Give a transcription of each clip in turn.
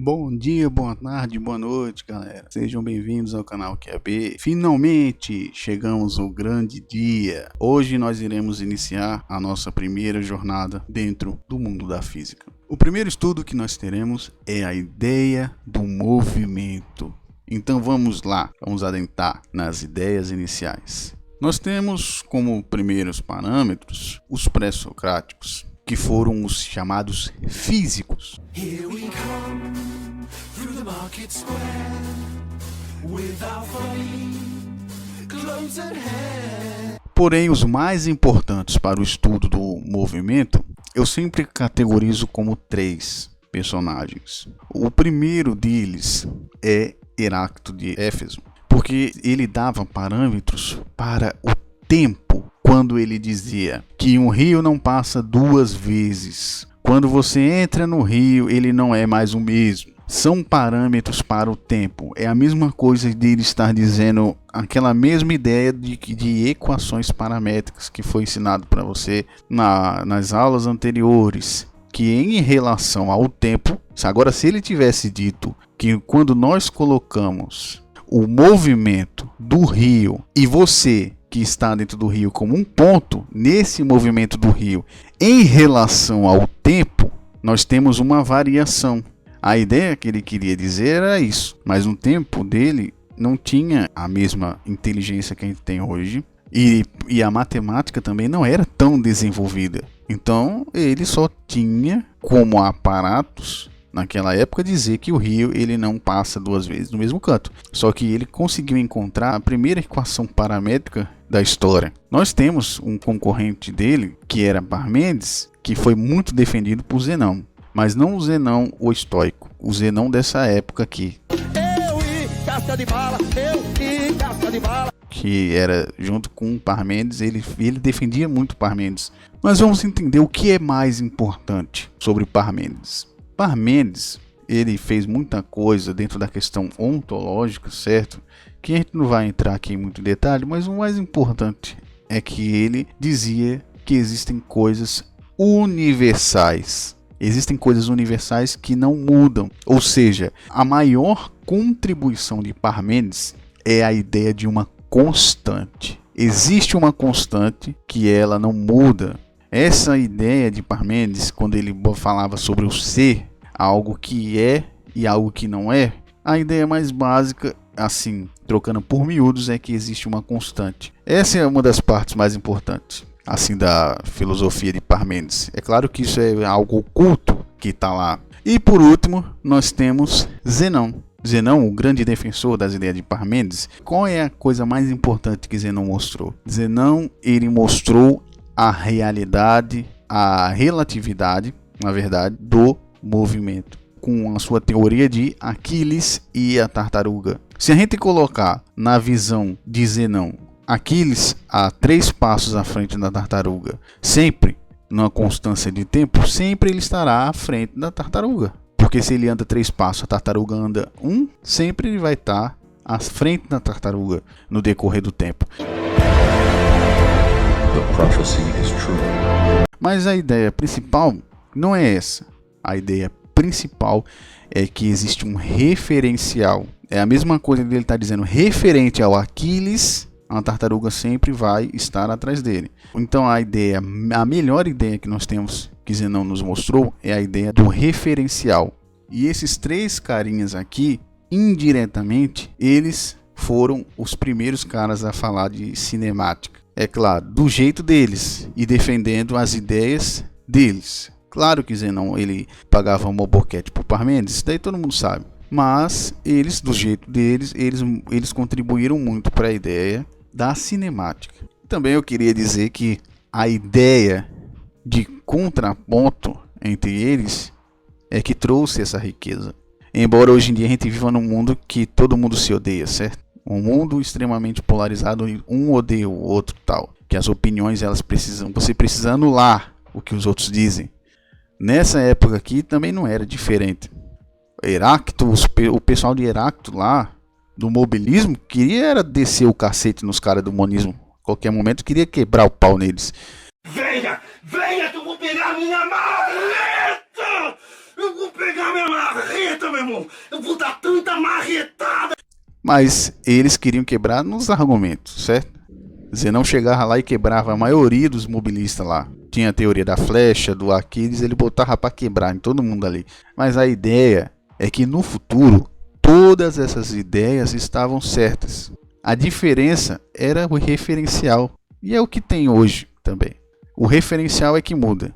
Bom dia, boa tarde, boa noite, galera. Sejam bem-vindos ao canal QAB. Finalmente chegamos ao grande dia. Hoje nós iremos iniciar a nossa primeira jornada dentro do mundo da física. O primeiro estudo que nós teremos é a ideia do movimento. Então vamos lá, vamos adentrar nas ideias iniciais. Nós temos como primeiros parâmetros os pré-socráticos, que foram os chamados físicos. Here we come through the market square with our funny clothes and hair. Porém, os mais importantes para o estudo do movimento, eu sempre categorizo como três personagens. O primeiro deles é Heráclito de Éfeso, porque ele dava parâmetros para o tempo, quando ele dizia que um rio não passa duas vezes. Quando você entra no rio, ele não é mais o mesmo. São parâmetros para o tempo. É a mesma coisa dele estar dizendo aquela mesma ideia de equações paramétricas que foi ensinado para você nas aulas anteriores. Que em relação ao tempo, agora se ele tivesse dito que quando nós colocamos o movimento do rio e você que está dentro do rio como um ponto nesse movimento do rio em relação ao tempo, nós temos uma variação. A ideia que ele queria dizer era isso, mas no tempo dele não tinha a mesma inteligência que a gente tem hoje e a matemática também não era tão desenvolvida. Então ele só tinha como aparatos naquela época dizer que o rio ele não passa duas vezes no mesmo canto. Só que ele conseguiu encontrar a primeira equação paramétrica da história. Nós temos um concorrente dele, que era Parmênides, que foi muito defendido por Zenão. Mas não o Zenão o estoico, o Zenão dessa época aqui. Que era junto com Parmênides, ele defendia muito Parmênides. Mas vamos entender o que é mais importante sobre Parmênides. Parmênides, ele fez muita coisa dentro da questão ontológica, certo? Que a gente não vai entrar aqui em muito detalhe, mas o mais importante é que ele dizia que existem coisas universais. Existem coisas universais que não mudam. Ou seja, a maior contribuição de Parmênides é a ideia de uma constante. Existe uma constante que ela não muda. Essa ideia de Parmênides, quando ele falava sobre o ser, algo que é e algo que não é, a ideia mais básica, assim, trocando por miúdos, é que existe uma constante. Essa é uma das partes mais importantes, assim, da filosofia de Parmênides. É claro que isso é algo oculto que está lá. E por último, nós temos Zenão. Zenão, o grande defensor das ideias de Parmênides. Qual é a coisa mais importante que Zenão mostrou? Zenão, ele mostrou a realidade, a relatividade, na verdade, do movimento, com a sua teoria de Aquiles e a tartaruga. Se a gente colocar na visão de Zenão, Aquiles a 3 passos à frente da tartaruga, sempre numa constância de tempo, sempre ele estará à frente da tartaruga. Porque se ele anda 3 passos, a tartaruga anda 1, sempre ele vai estar à frente da tartaruga no decorrer do tempo. Mas a ideia principal não é essa. A ideia principal é que existe um referencial. É a mesma coisa que ele está dizendo, referente ao Aquiles, a tartaruga sempre vai estar atrás dele. Então a melhor ideia que nós temos, que Zenão nos mostrou, é a ideia do referencial. E esses 3 carinhas aqui, indiretamente, eles foram os primeiros caras a falar de cinemática. É claro, do jeito deles e defendendo as ideias deles. Claro que Zenão ele pagava um boquete por Parmênides, isso daí todo mundo sabe. Mas eles, do jeito deles, eles contribuíram muito para a ideia da cinemática. Também eu queria dizer que a ideia de contraponto entre eles é que trouxe essa riqueza. Embora hoje em dia a gente viva num mundo que todo mundo se odeia, certo? Um mundo extremamente polarizado, um odeia o outro, tal. Que as opiniões você precisa anular o que os outros dizem. Nessa época aqui também não era diferente. Heráclito, o pessoal de Heráclito lá, do mobilismo, queria era descer o cacete nos caras do monismo. A qualquer momento queria quebrar o pau neles. Venha, venha que eu vou pegar minha maleta! Eu vou pegar minha marreta, meu irmão. Eu vou dar tanta marretada. Mas eles queriam quebrar nos argumentos, certo? Zenão chegava lá e quebrava a maioria dos mobilistas lá. Tinha a teoria da flecha, do Aquiles, ele botava para quebrar em todo mundo ali. Mas a ideia é que no futuro, todas essas ideias estavam certas. A diferença era o referencial. E é o que tem hoje também. O referencial é que muda.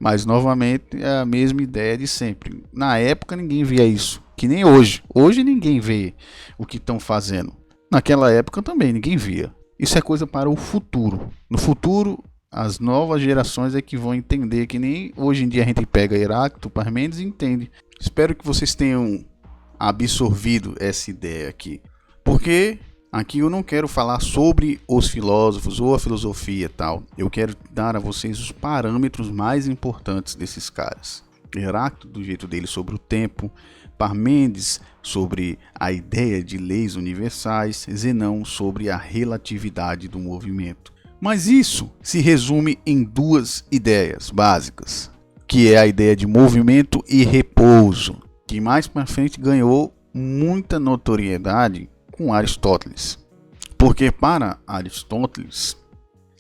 Mas novamente é a mesma ideia de sempre. Na época ninguém via isso. Que nem hoje. Hoje ninguém vê o que estão fazendo. Naquela época também ninguém via. Isso é coisa para o futuro. No futuro, as novas gerações é que vão entender. Que nem hoje em dia a gente pega Heráclito, Parmênides e entende. Espero que vocês tenham absorvido essa ideia aqui. Porque aqui eu não quero falar sobre os filósofos ou a filosofia e tal. Eu quero dar a vocês os parâmetros mais importantes desses caras. Heráclito do jeito dele sobre o tempo, Parmênides sobre a ideia de leis universais, Zenão sobre a relatividade do movimento. Mas isso se resume em duas ideias básicas, que é a ideia de movimento e repouso, que mais para frente ganhou muita notoriedade com Aristóteles. Porque para Aristóteles,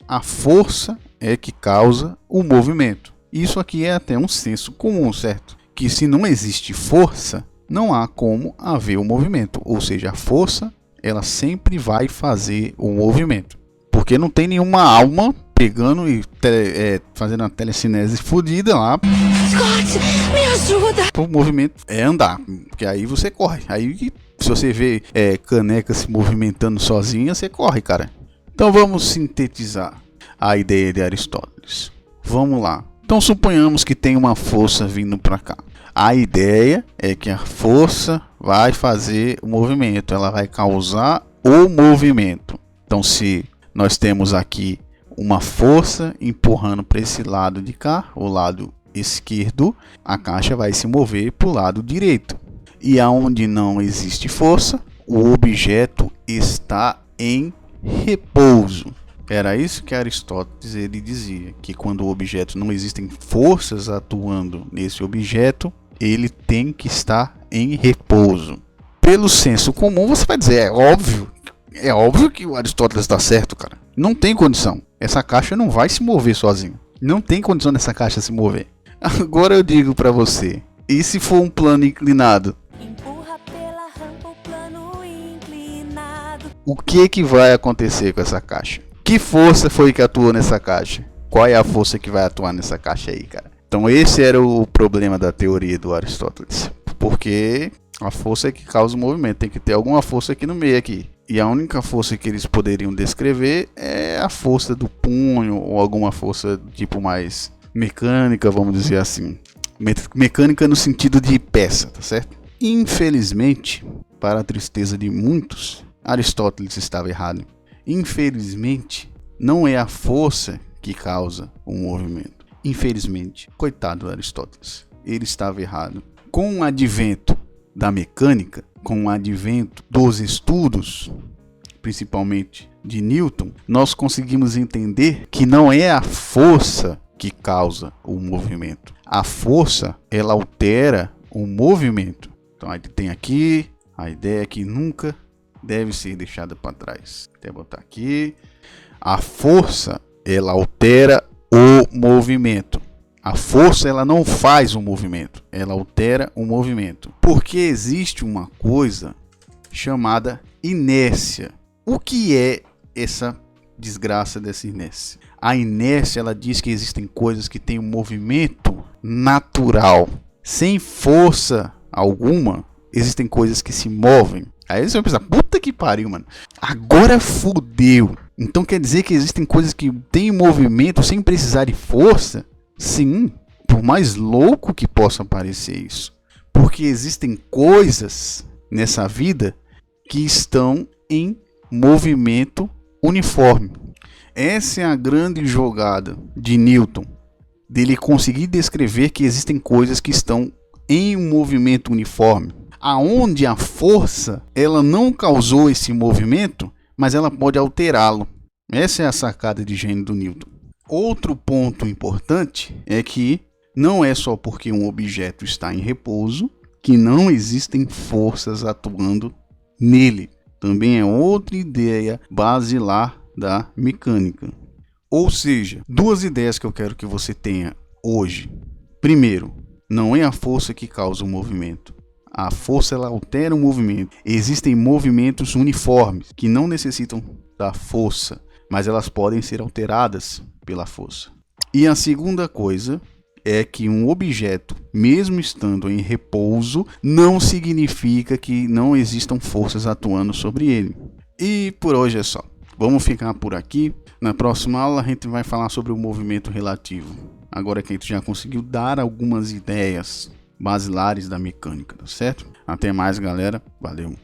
a força é que causa o movimento. Isso aqui é até um senso comum, certo? Que se não existe força, não há como haver o movimento. Ou seja, a força, ela sempre vai fazer o movimento. Porque não tem nenhuma alma pegando e fazendo uma telecinese fodida lá. Scott, me ajuda! O movimento é andar, porque aí você corre. Aí se você vê caneca se movimentando sozinha, você corre, cara. Então vamos sintetizar a ideia de Aristóteles. Vamos lá. Então suponhamos que tem uma força vindo para cá. A ideia é que a força vai fazer o movimento, ela vai causar o movimento. Então se nós temos aqui uma força empurrando para esse lado de cá, o lado esquerdo, a caixa vai se mover para o lado direito. E aonde não existe força, o objeto está em repouso. Era isso que Aristóteles ele dizia, que quando o objeto não existem forças atuando nesse objeto, ele tem que estar em repouso. Pelo senso comum você vai dizer, é óbvio que o Aristóteles está certo, cara. Não tem condição. Essa caixa não vai se mover sozinha. Não tem condição dessa caixa se mover. Agora eu digo para você, e se for um plano inclinado? Empurra pela rampa o plano inclinado. O que vai acontecer com essa caixa? Que força foi que atuou nessa caixa? Qual é a força que vai atuar nessa caixa aí, cara? Então esse era o problema da teoria do Aristóteles. Porque a força é que causa o movimento. Tem que ter alguma força aqui no meio aqui. E a única força que eles poderiam descrever é a força do punho. Ou alguma força tipo mais mecânica, vamos dizer assim. Mecânica no sentido de peça, tá certo? Infelizmente, para a tristeza de muitos, Aristóteles estava errado. Infelizmente, não é a força que causa o movimento. Infelizmente, coitado do Aristóteles, ele estava errado. Com o advento da mecânica, com o advento dos estudos, principalmente de Newton, nós conseguimos entender que não é a força que causa o movimento. A força, ela altera o movimento. Então, a gente tem aqui a ideia que nunca deve ser deixada para trás. Até botar aqui. A força, ela altera o movimento. A força, ela não faz o movimento. Ela altera o movimento. Porque existe uma coisa chamada inércia. O que é essa desgraça dessa inércia? A inércia, ela diz que existem coisas que têm um movimento natural. Sem força alguma, existem coisas que se movem. Aí você vai pensar, puta que pariu, mano. Agora fudeu. Então quer dizer que existem coisas que têm movimento sem precisar de força? Sim, por mais louco que possa parecer isso. Porque existem coisas nessa vida que estão em movimento uniforme. Essa é a grande jogada de Newton. Dele conseguir descrever que existem coisas que estão em um movimento uniforme. Aonde a força, ela não causou esse movimento, mas ela pode alterá-lo. Essa é a sacada de gênio do Newton. Outro ponto importante é que não é só porque um objeto está em repouso que não existem forças atuando nele. Também é outra ideia basilar da mecânica. Ou seja, duas ideias que eu quero que você tenha hoje. Primeiro, não é a força que causa o movimento. A força ela altera o movimento. Existem movimentos uniformes que não necessitam da força, mas elas podem ser alteradas pela força. E a segunda coisa é que um objeto, mesmo estando em repouso, não significa que não existam forças atuando sobre ele. E por hoje é só. Vamos ficar por aqui. Na próxima aula a gente vai falar sobre o movimento relativo. Agora que a gente já conseguiu dar algumas ideias basilares da mecânica, tá certo? Até mais, galera. Valeu!